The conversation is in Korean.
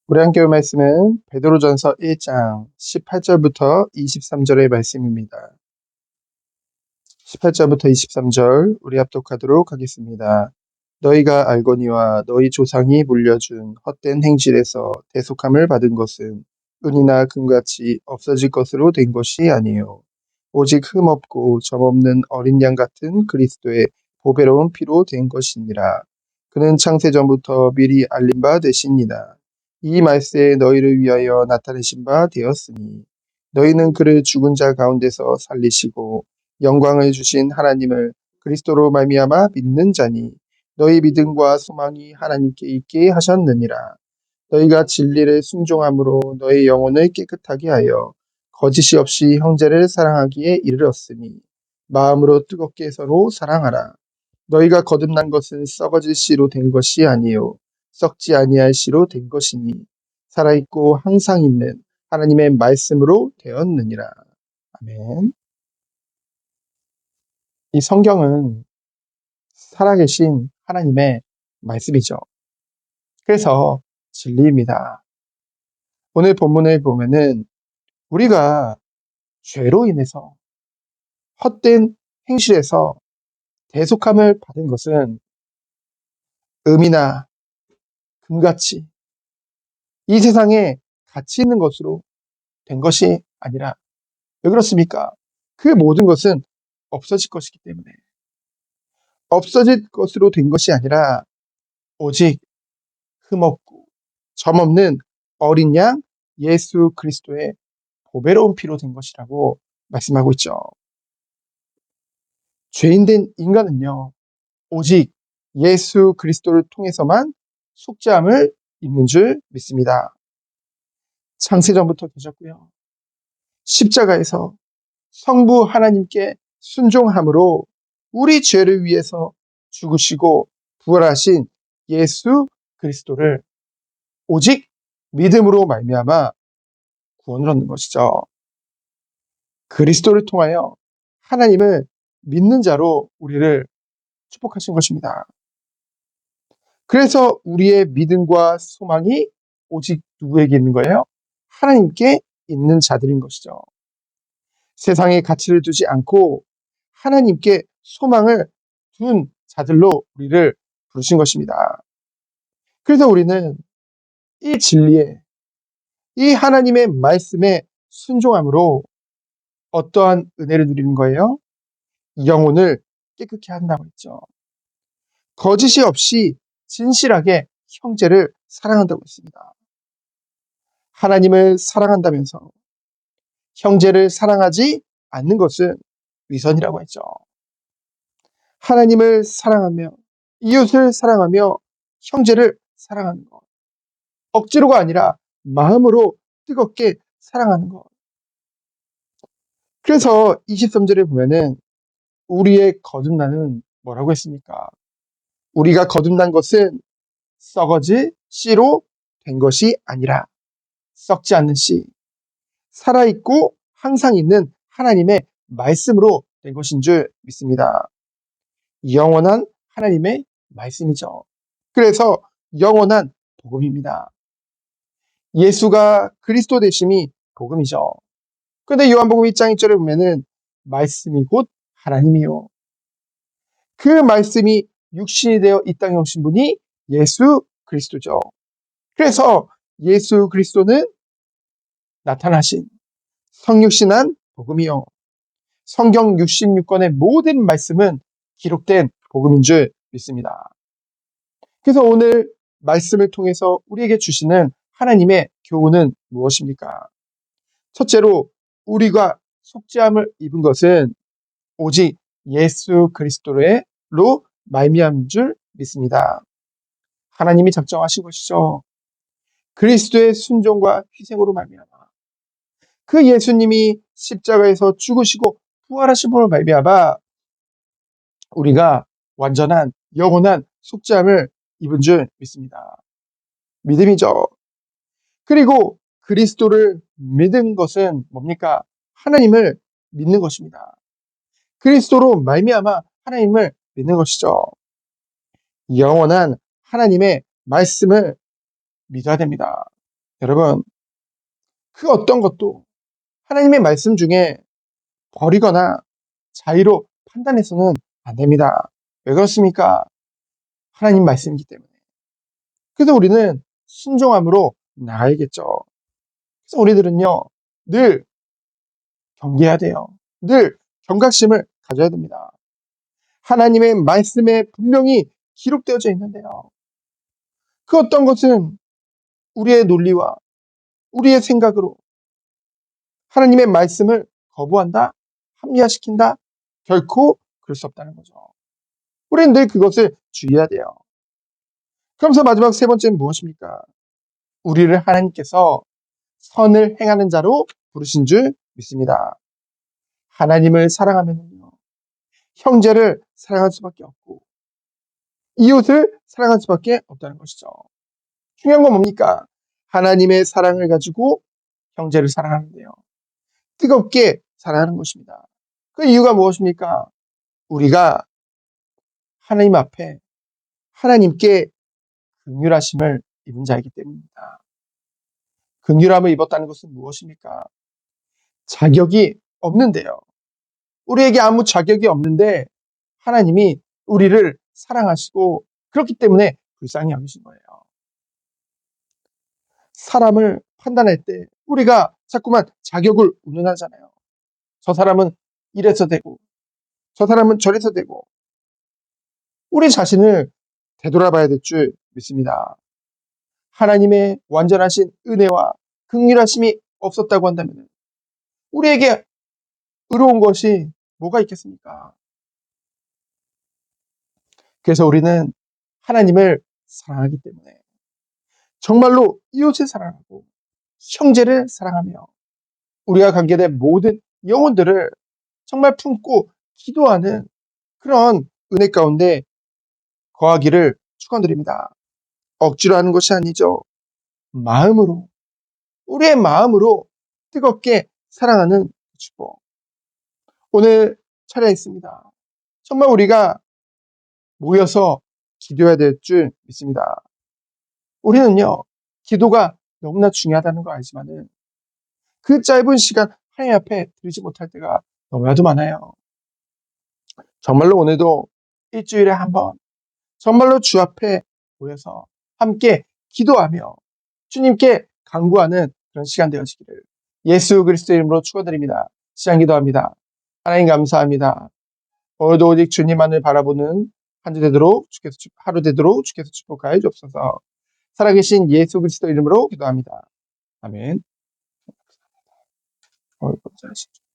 우리 함께 볼 말씀은 베드로전서 1장 18절부터 23절의 말씀입니다. 18절부터 23절 우리 합독하도록 하겠습니다. 너희가 알거니와 너희 조상이 물려준 헛된 행실에서 대속함을 받은 것은 은이나 금같이 없어질 것으로 된 것이 아니요 오직 흠없고 점없는 어린 양 같은 그리스도의 보배로운 피로 된 것이니라. 그는 창세전부터 미리 알린 바 되시니라. 이 말세에 너희를 위하여 나타내신 바 되었으니 너희는 그를 죽은 자 가운데서 살리시고 영광을 주신 하나님을 그리스도로 말미암아 믿는 자니 너희 믿음과 소망이 하나님께 있게 하셨느니라. 너희가 진리를 순종함으로 너희 영혼을 깨끗하게 하여 거짓이 없이 형제를 사랑하기에 이르렀으니 마음으로 뜨겁게 서로 사랑하라. 너희가 거듭난 것은 썩어질 씨로 된 것이 아니요 썩지 아니할 씨로 된 것이니 살아있고 항상 있는 하나님의 말씀으로 되었느니라. 아멘. 이 성경은 살아계신 하나님의 말씀이죠. 그래서 진리입니다. 오늘 본문을 보면은 우리가 죄로 인해서 헛된 행실에서 대속함을 받은 것은 음이나 금같이 이 세상에 가치 있는 것으로 된 것이 아니라, 왜 그렇습니까? 그 모든 것은 없어질 것이기 때문에, 없어질 것으로 된 것이 아니라 오직 흠없고 점없는 어린 양 예수 그리스도의 보배로운 피로 된 것이라고 말씀하고 있죠. 죄인된 인간은요, 오직 예수 그리스도를 통해서만 속죄함을 입는 줄 믿습니다. 창세전부터 계셨고요. 십자가에서 성부 하나님께 순종함으로 우리 죄를 위해서 죽으시고 부활하신 예수 그리스도를 오직 믿음으로 말미암아 구원을 얻는 것이죠. 그리스도를 통하여 하나님을 믿는 자로 우리를 축복하신 것입니다. 그래서 우리의 믿음과 소망이 오직 누구에게 있는 거예요? 하나님께 있는 자들인 것이죠. 세상에 가치를 두지 않고 하나님께 소망을 둔 자들로 우리를 부르신 것입니다. 그래서 우리는 이 진리에, 이 하나님의 말씀에 순종함으로 어떠한 은혜를 누리는 거예요? 영혼을 깨끗게 한다고 했죠. 거짓이 없이 진실하게 형제를 사랑한다고 했습니다. 하나님을 사랑한다면서 형제를 사랑하지 않는 것은 위선이라고 했죠. 하나님을 사랑하며 이웃을 사랑하며 형제를 사랑하는 것. 억지로가 아니라 마음으로 뜨겁게 사랑하는 것. 그래서 23절에 보면은 우리의 거듭남은 뭐라고 했습니까? 우리가 거듭난 것은 썩어질 씨로 된 것이 아니라 썩지 않는 씨, 살아있고 항상 있는 하나님의 말씀으로 된 것인 줄 믿습니다. 영원한 하나님의 말씀이죠. 그래서 영원한 복음입니다. 예수가 그리스도 되심이 복음이죠. 그런데 요한복음 1장 1절에 보면은 말씀이 곧 하나님이요. 그 말씀이 육신이 되어 이 땅에 오신 분이 예수 그리스도죠. 그래서 예수 그리스도는 나타나신 성육신한 복음이요. 성경 66권의 모든 말씀은 기록된 복음인 줄 믿습니다. 그래서 오늘 말씀을 통해서 우리에게 주시는 하나님의 교훈은 무엇입니까? 첫째로 우리가 속죄함을 입은 것은 오직 예수 그리스도로 말미암은 줄 믿습니다. 하나님이 작정하신 것이죠. 그리스도의 순종과 희생으로 말미암아 그 예수님이 십자가에서 죽으시고 부활하심으로 말미암아 우리가 완전한 영원한 속죄함을 입은 줄 믿습니다. 믿음이죠. 그리고 그리스도를 믿은 것은 뭡니까? 하나님을 믿는 것입니다. 그리스도로 말미암아 하나님을 믿는 것이죠. 영원한 하나님의 말씀을 믿어야 됩니다. 여러분, 그 어떤 것도 하나님의 말씀 중에 버리거나 자의로 판단해서는 안 됩니다. 왜 그렇습니까? 하나님 말씀이기 때문에. 그래서 우리는 순종함으로 나아야겠죠. 그래서 우리들은요, 늘 경계해야 돼요. 늘 경각심을 가져야 됩니다. 하나님의 말씀에 분명히 기록되어져 있는데요. 그 어떤 것은 우리의 논리와 우리의 생각으로 하나님의 말씀을 거부한다, 합리화시킨다, 결코 그럴 수 없다는 거죠. 우리는 늘 그것을 주의해야 돼요. 그러면서 마지막 세 번째는 무엇입니까? 우리를 하나님께서 선을 행하는 자로 부르신 줄 믿습니다. 하나님을 사랑하면요, 형제를 사랑할 수밖에 없고 이웃을 사랑할 수밖에 없다는 것이죠. 중요한 건 뭡니까? 하나님의 사랑을 가지고 형제를 사랑하는데요. 뜨겁게 사랑하는 것입니다. 그 이유가 무엇입니까? 우리가 하나님 앞에 하나님께 긍휼하심을 입은 자이기 때문입니다. 긍휼함을 입었다는 것은 무엇입니까? 자격이 없는데요. 우리에게 아무 자격이 없는데 하나님이 우리를 사랑하시고 그렇기 때문에 불쌍히 여기신 거예요. 사람을 판단할 때 우리가 자꾸만 자격을 운운하잖아요. 저 사람은 이래서 되고 저 사람은 저래서 되고 우리 자신을 되돌아봐야 될 줄 믿습니다. 하나님의 완전하신 은혜와 긍휼하심이 없었다고 한다면 우리에게 의로운 것이 뭐가 있겠습니까? 그래서 우리는 하나님을 사랑하기 때문에 정말로 이웃을 사랑하고 형제를 사랑하며 우리가 관계된 모든 영혼들을 정말 품고 기도하는 그런 은혜 가운데 거하기를 축원드립니다. 억지로 하는 것이 아니죠. 마음으로, 우리의 마음으로 뜨겁게 사랑하는 축복. 오늘 차례 있습니다. 정말 우리가 모여서 기도해야 될 줄 믿습니다. 우리는요, 기도가 너무나 중요하다는 걸 알지만은 그 짧은 시간 하나님 앞에 드리지 못할 때가 너무나도 많아요. 정말로 오늘도 일주일에 한 번, 정말로 주 앞에 모여서 함께 기도하며 주님께 간구하는 그런 시간 되어지기를 예수 그리스도의 이름으로 축원드립니다. 시간 기도합니다. 하나님 감사합니다. 오늘도 오직 주님만을 바라보는 한 주 되도록 주께서 하루 되도록 주께서 축복하여 주옵소서. 살아계신 예수 그리스도 이름으로 기도합니다. 아멘. 감사하시죠.